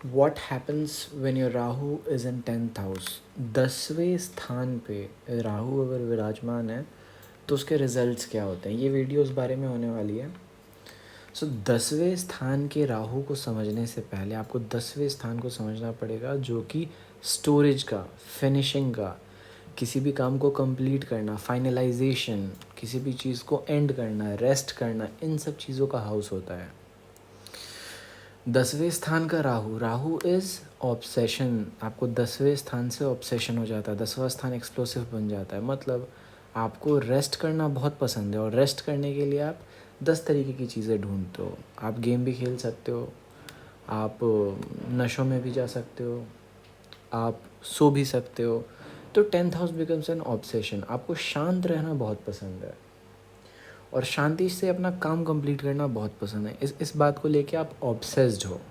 What happens when your Rahu is in 10th house. 10वें स्थान पे राहु अगर विराजमान है तो उसके रिजल्ट्स क्या होते हैं, ये वीडियो उस बारे में होने वाली है। सो 10वें स्थान के राहु को समझने से पहले आपको 10वें स्थान को समझना पड़ेगा, जो कि स्टोरेज का, फिनिशिंग का, किसी भी काम को कंप्लीट करना, फाइनलाइजेशन, किसी भी चीज़ को एंड करना, रेस्ट करना, इन सब चीज़ों का हाउस होता है। 10वें स्थान का राहु, राहु इज़ ऑब्सेशन। आपको 10वें स्थान से ऑब्सेशन हो जाता है, 10वां स्थान एक्सप्लोसिव बन जाता है। मतलब आपको रेस्ट करना बहुत पसंद है और रेस्ट करने के लिए आप 10 तरीके की चीज़ें ढूंढते हो। आप गेम भी खेल सकते हो, आप नशों में भी जा सकते हो, आप सो भी सकते हो। तो 10th house becomes N obsession. आपको शांत रहना बहुत पसंद है और शांति से अपना काम कंप्लीट करना बहुत पसंद है। इस बात को लेके आप ऑब्सेस्ड हो।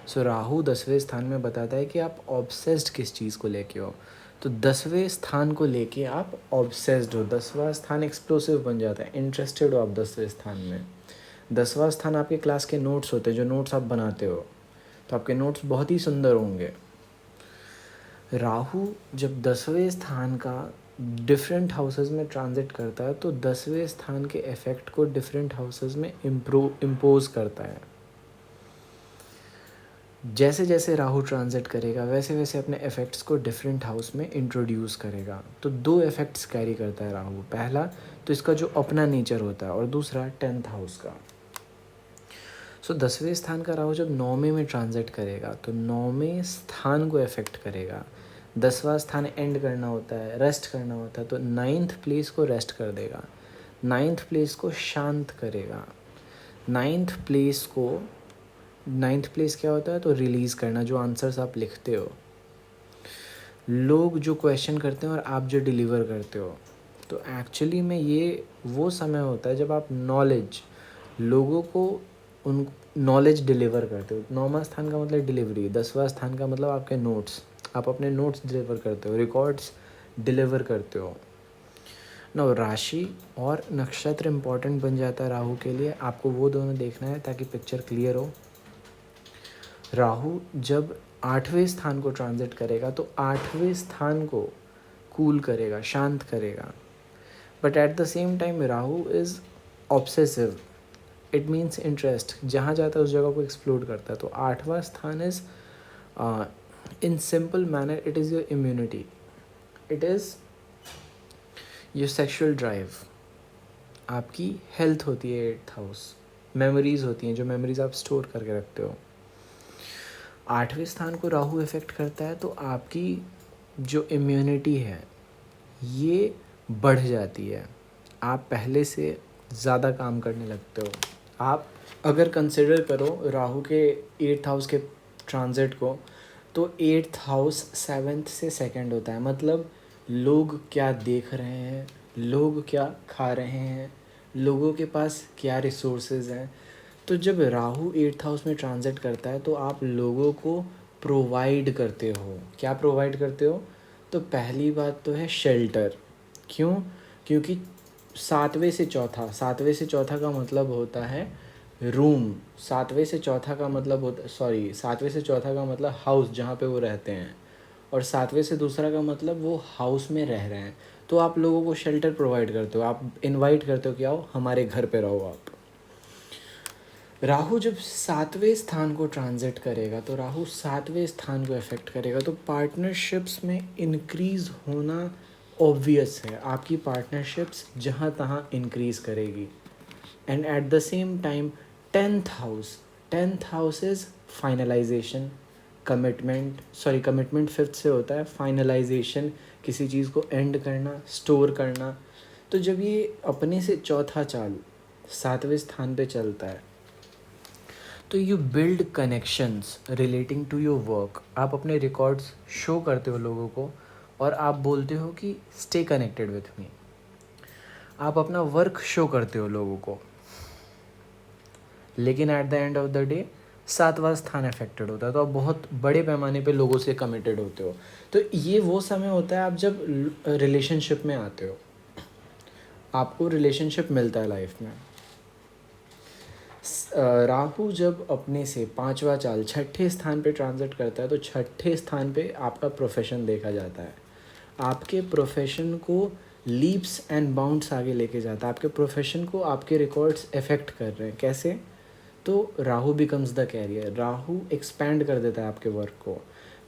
सो राहु 10वें स्थान में बताता है कि आप ऑब्सेस्ड किस चीज़ को लेके हो। तो 10वें स्थान को लेके आप ऑब्सेस्ड हो। 10वां स्थान एक्सप्लोसिव बन जाता है, इंटरेस्टेड हो आप 10वें स्थान में। 10वां स्थान आपके क्लास के नोट्स होते हैं, जो नोट्स आप बनाते हो, तो आपके नोट्स बहुत ही सुंदर होंगे। राहु जब 10वें स्थान का डिफरेंट हाउसेस में ट्रांजिट करता है तो 10वें स्थान के इफ़ेक्ट को डिफरेंट हाउसेस में इम्पोज करता है। जैसे जैसे राहु ट्रांजिट करेगा वैसे वैसे अपने इफ़ेक्ट्स को डिफरेंट हाउस में इंट्रोड्यूस करेगा। तो 2 इफ़ेक्ट्स कैरी करता है राहु। पहला तो इसका जो अपना नेचर होता है और दूसरा 10th हाउस का। सो 10वें स्थान का राहु जब 9वें में ट्रांजिट करेगा तो 9वें स्थान को इफ़ेक्ट करेगा। 10वां स्थान एंड करना होता है, रेस्ट करना होता है, तो 9th प्लेस को रेस्ट कर देगा, 9th प्लेस को शांत करेगा। 9th प्लेस क्या होता है, तो रिलीज़ करना, जो आंसर्स आप लिखते हो, लोग जो क्वेश्चन करते हैं और आप जो डिलीवर करते हो। तो एक्चुअली में ये वो समय होता है जब आप नॉलेज, लोगों को उन नॉलेज डिलीवर करते हो। 9वां स्थान का मतलब डिलीवरी, 10वां स्थान का मतलब आपके नोट्स, आप अपने नोट्स डिलीवर करते हो, रिकॉर्ड्स डिलीवर करते हो। ना राशि और नक्षत्र इम्पॉर्टेंट बन जाता है राहु के लिए। आपको वो दोनों देखना है ताकि पिक्चर क्लियर हो। राहु जब 8वें स्थान को ट्रांजिट करेगा तो 8वें स्थान को कूल करेगा, शांत करेगा। But at the same time Rahu is obsessive, it means interest, जहाँ जाता है उस जगह को एक्सप्लोर करता है। तो 8वां स्थान is in simple manner it is your immunity, it is your sexual drive, आपकी हेल्थ होती है 8th हाउस, मेमोरीज़ होती हैं, जो मेमोरीज़ आप स्टोर करके रखते हो। 8वें स्थान को राहु इफ़ेक्ट करता है तो आपकी जो इम्यूनिटी है ये बढ़ जाती है, आप पहले से ज़्यादा काम करने लगते हो। आप अगर कंसिडर करो राहु के 8th हाउस के ट्रांजिट को, तो 8th हाउस 7th से सेकंड होता है। मतलब लोग क्या देख रहे हैं, लोग क्या खा रहे हैं, लोगों के पास क्या रिसोर्सेज हैं। तो जब राहु 8th हाउस में ट्रांजिट करता है तो आप लोगों को प्रोवाइड करते हो। क्या प्रोवाइड करते हो, तो पहली बात तो है शेल्टर। क्यों, क्योंकि 7वें से चौथा का मतलब होता है रूम। 7वें से चौथा का मतलब हाउस, जहाँ पे वो रहते हैं। और 7वें से दूसरा का मतलब वो हाउस में रह रहे हैं। तो आप लोगों को शेल्टर प्रोवाइड करते हो, आप इनवाइट करते हो कि आओ हमारे घर पे रहो आप। राहु जब 7वें स्थान को ट्रांजिट करेगा तो राहु 7वें स्थान को अफेक्ट करेगा। तो पार्टनरशिप्स में इंक्रीज़ होना ऑब्वियस है, आपकी पार्टनरशिप्स जहाँ तहाँ इंक्रीज़ करेगी। And at the same time 10th house is finalisation, commitment 5th से होता है, फाइनलाइजेशन, किसी चीज़ को एंड करना, स्टोर करना। तो जब ये अपने से चौथा चाल 7वें स्थान पे चलता है तो you build connections relating to your work. आप अपने रिकॉर्ड्स शो करते हो लोगों को और आप बोलते हो कि स्टे कनेक्टेड विथ मी। आप अपना वर्क शो करते हो लोगों को, लेकिन at the end of the day 7वां स्थान अफेक्टेड होता है, तो आप बहुत बड़े पैमाने पे लोगों से कमिटेड होते हो। तो ये वो समय होता है आप जब रिलेशनशिप में आते हो, आपको रिलेशनशिप मिलता है लाइफ में। राहु जब अपने से पांचवा चाल छठे स्थान पे ट्रांजिट करता है तो छठे स्थान पे आपका प्रोफेशन देखा जाता है। आपके प्रोफेशन को लीप्स एंड बाउंड्स आगे लेके जाता है। आपके प्रोफेशन को आपके रिकॉर्ड्स अफेक्ट कर रहे हैं। कैसे? तो Rahu becomes the career. Rahu expand कर देता है आपके वर्क को।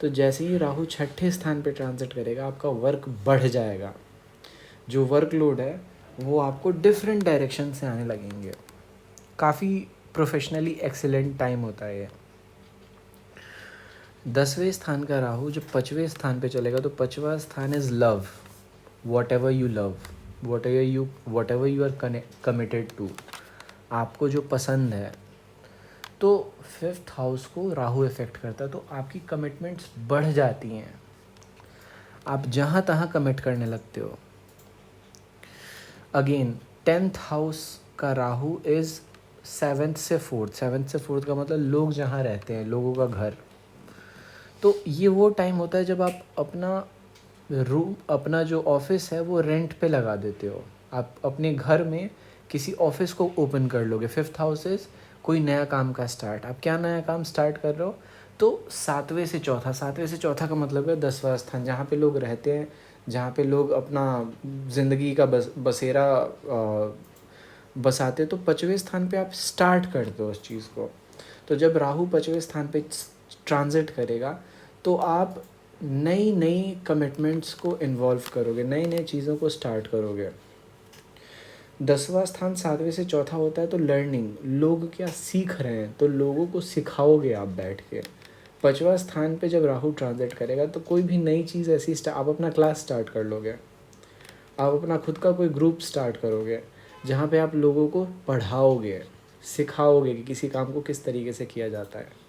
तो जैसे ही राहु छठे स्थान पे ट्रांजिट करेगा आपका वर्क बढ़ जाएगा। जो वर्कलोड है वो आपको डिफरेंट डायरेक्शन से आने लगेंगे। काफ़ी प्रोफेशनली एक्सीलेंट टाइम होता है ये। 10वें स्थान का राहु जब 5वें स्थान पे चलेगा तो 5वां स्थान is love. Whatever you love, whatever you are committed to, आपको जो पसंद है। तो 5th हाउस को राहु इफेक्ट करता है तो आपकी कमिटमेंट्स बढ़ जाती हैं। आप जहाँ तहाँ कमिट करने लगते हो। अगेन 10th हाउस का राहु इज़ 7th से 4th का मतलब लोग जहाँ रहते हैं, लोगों का घर। तो ये वो टाइम होता है जब आप अपना रूम, अपना जो ऑफिस है वो रेंट पे लगा देते हो। आप अपने घर में किसी ऑफिस को ओपन कर लोगे। 5th हाउस इज़ कोई नया काम का स्टार्ट। आप क्या नया काम स्टार्ट कर रहे हो? तो 7वें से चौथा का मतलब है 10वां स्थान, जहाँ पे लोग रहते हैं, जहाँ पे लोग अपना ज़िंदगी का बसेरा बसाते। तो 5वें स्थान पे आप स्टार्ट करते हो उस चीज़ को। तो जब राहु 5वें स्थान पे ट्रांजिट करेगा तो आप नई नई कमिटमेंट्स को इन्वॉल्व करोगे, नई नई चीज़ों को स्टार्ट करोगे। 10वां स्थान 7वें से चौथा होता है तो लर्निंग, लोग क्या सीख रहे हैं तो लोगों को सिखाओगे आप बैठ के। 5वां स्थान पे जब राहु ट्रांजिट करेगा तो कोई भी नई चीज़ ऐसी आप अपना क्लास स्टार्ट कर लोगे, आप अपना खुद का कोई ग्रुप स्टार्ट करोगे जहाँ पे आप लोगों को पढ़ाओगे, सिखाओगे कि किसी काम को किस तरीके से किया जाता है।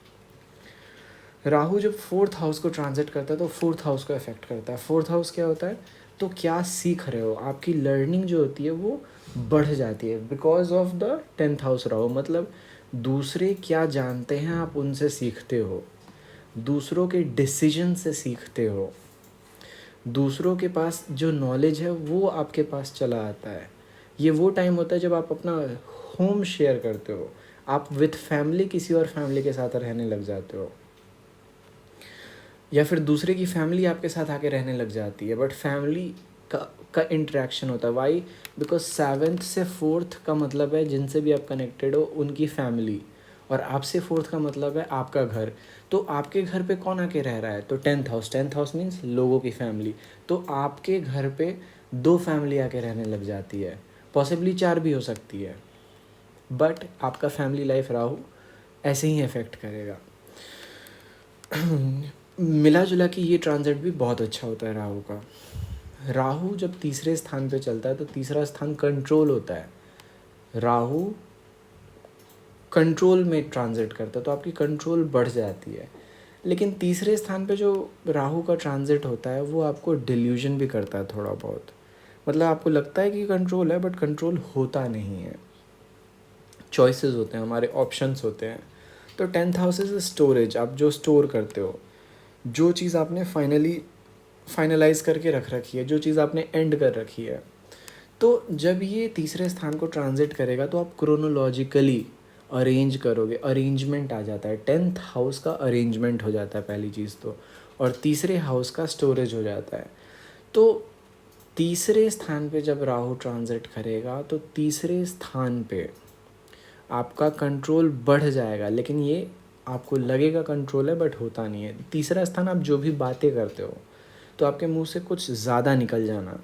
राहु जब 4th हाउस को ट्रांजिट करता है तो 4th हाउस को इफेक्ट करता है। 4th हाउस क्या होता है? तो क्या सीख रहे हो, आपकी लर्निंग जो होती है वो बढ़ जाती है because of the 10th house Rahu. मतलब दूसरे क्या जानते हैं आप उनसे सीखते हो, दूसरों के डिसीजन से सीखते हो, दूसरों के पास जो नॉलेज है वो आपके पास चला आता है। ये वो टाइम होता है जब आप अपना होम शेयर करते हो, आप विथ फैमिली किसी और फैमिली के साथ रहने लग जाते हो, या फिर दूसरे की फैमिली आपके साथ आके रहने लग जाती है। बट फैमिली का इंटरेक्शन होता है। वाई? बिकॉज 7th से 4th का मतलब है जिनसे भी आप कनेक्टेड हो उनकी फैमिली, और आपसे 4th का मतलब है आपका घर। तो आपके घर पे कौन आके रह रहा है? तो 10th हाउस मीन्स लोगों की फैमिली। तो आपके घर पे 2 फैमिली आके रहने लग जाती है, पॉसिबली 4 भी हो सकती है। बट आपका फैमिली लाइफ राहु ऐसे ही इफेक्ट करेगा। मिला जुला कि ये ट्रांजिट भी बहुत अच्छा होता है राहु का। राहु जब तीसरे स्थान पे चलता है तो तीसरा स्थान कंट्रोल होता है। राहु कंट्रोल में ट्रांजिट करता है तो आपकी कंट्रोल बढ़ जाती है। लेकिन तीसरे स्थान पे जो राहु का ट्रांजिट होता है वो आपको डिल्यूजन भी करता है थोड़ा बहुत। मतलब आपको लगता है कि कंट्रोल है बट कंट्रोल होता नहीं है। चॉइसेस होते हैं, हमारे ऑप्शंस होते हैं। तो 10th हाउस इज स्टोरेज, आप जो स्टोर करते हो, जो चीज़ आपने फाइनलाइज करके रख रखी है, जो चीज़ आपने एंड कर रखी है। तो जब ये तीसरे स्थान को ट्रांजिट करेगा तो आप क्रोनोलॉजिकली अरेंज करोगे, अरेंजमेंट आ जाता है। 10th हाउस का अरेंजमेंट हो जाता है पहली चीज़ तो, और तीसरे हाउस का स्टोरेज हो जाता है। तो तीसरे स्थान पे जब राहु ट्रांजिट करेगा तो तीसरे स्थान पे आपका कंट्रोल बढ़ जाएगा, लेकिन ये आपको लगेगा कंट्रोल है बट होता नहीं है। तीसरा स्थान, आप जो भी बातें करते हो तो आपके मुंह से कुछ ज़्यादा निकल जाना,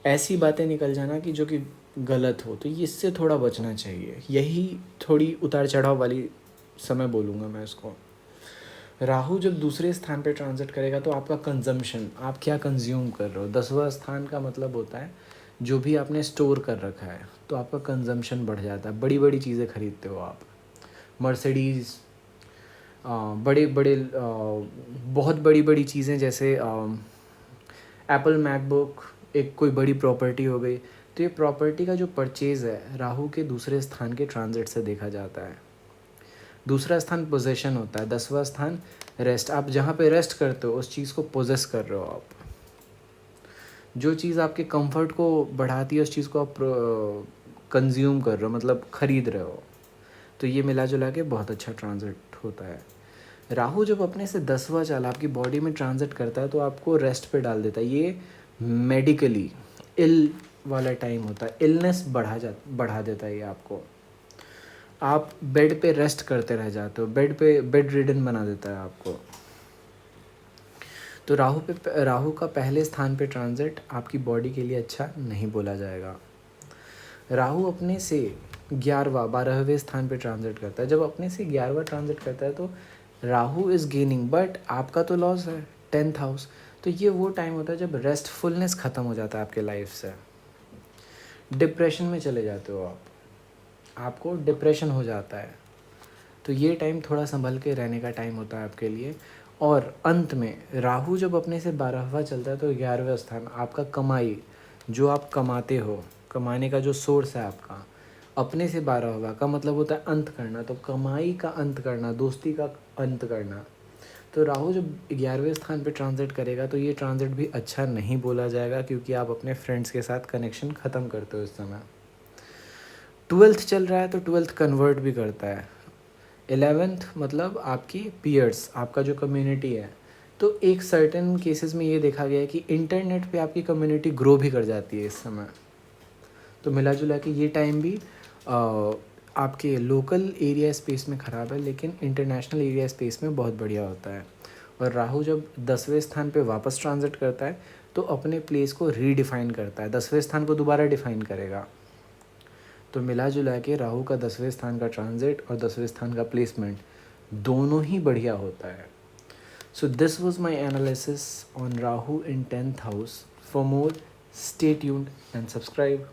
ऐसी बातें निकल जाना कि जो कि गलत हो, तो इससे थोड़ा बचना चाहिए। यही थोड़ी उतार चढ़ाव वाली समय बोलूँगा मैं इसको। राहु जब दूसरे स्थान पे ट्रांजिट करेगा तो आपका कंजम्पशन, आप क्या कंज्यूम कर रहे हो। 10वां स्थान का मतलब होता है जो भी आपने स्टोर कर रखा है, तो आपका कंजम्पशन बढ़ जाता है। बड़ी बड़ी चीज़ें खरीदते हो आप, मर्सिडीज़, बड़े बड़े बहुत बड़ी बड़ी चीज़ें, जैसे एप्पल मैकबुक, एक कोई बड़ी प्रॉपर्टी हो गई। तो ये प्रॉपर्टी का जो परचेज़ है राहु के दूसरे स्थान के ट्रांजिट से देखा जाता है। दूसरा स्थान पोजेशन होता है, 10वां स्थान रेस्ट। आप जहाँ पे रेस्ट करते हो उस चीज़ को पोजेस कर रहे हो आप। जो चीज़ आपके कंफर्ट को बढ़ाती है उस चीज़ को आप कंज्यूम कर रहे हो, मतलब ख़रीद रहे हो। तो ये मिला जुला के बहुत अच्छा ट्रांजिट होता है। राहु जब अपने से 10वां चाल आपकी बॉडी में ट्रांजिट करता है तो आपको रेस्ट पे डाल देता है। ये मेडिकली इल वाला टाइम होता है, इलनेस बढ़ा देता है ये आपको। आप बेड पे रेस्ट करते रह जाते हो, बेड रिडन बना देता है आपको। तो राहु का पहले स्थान पे ट्रांजिट आपकी बॉडी के लिए अच्छा नहीं बोला जाएगा। राहु अपने से 12वें स्थान पे ट्रांजिट करता है। जब अपने से 11वां ट्रांजिट करता है तो राहु इज़ गेनिंग, बट आपका तो लॉस है 10th हाउस। तो ये वो टाइम होता है जब रेस्टफुलनेस ख़त्म हो जाता है आपके लाइफ से, डिप्रेशन में चले जाते हो आपको डिप्रेशन हो जाता है। तो ये टाइम थोड़ा संभल के रहने का टाइम होता है आपके लिए। और अंत में राहु जब अपने से 12वां चलता है तो 11वां स्थान आपका कमाई, जो आप कमाते हो, कमाने का जो सोर्स है आपका, अपने से 12वां का मतलब होता है अंत करना। तो कमाई का अंत करना, दोस्ती का अंत करना। तो राहु जब 11वें स्थान पे ट्रांजिट करेगा तो ये ट्रांजिट भी अच्छा नहीं बोला जाएगा, क्योंकि आप अपने फ्रेंड्स के साथ कनेक्शन ख़त्म करते हो इस समय। 12th चल रहा है तो 12th कन्वर्ट भी करता है। 11th मतलब आपकी पीयर्स, आपका जो कम्युनिटी है। तो एक सर्टेन केसेस में ये देखा गया है कि इंटरनेट पे आपकी कम्युनिटी ग्रो भी कर जाती है इस समय। तो मिला जुला के ये टाइम भी आपके लोकल एरिया स्पेस में ख़राब है, लेकिन इंटरनेशनल एरिया स्पेस में बहुत बढ़िया होता है। और राहु जब 10वें स्थान पे वापस ट्रांजिट करता है तो अपने प्लेस को रीडिफाइन करता है, 10वें स्थान को दोबारा डिफाइन करेगा। तो मिला जुला के राहु का 10वें स्थान का ट्रांजिट और 10वें स्थान का प्लेसमेंट दोनों ही बढ़िया होता है। So this was my analysis on Rahu in 10th house. For more, stay tuned and subscribe.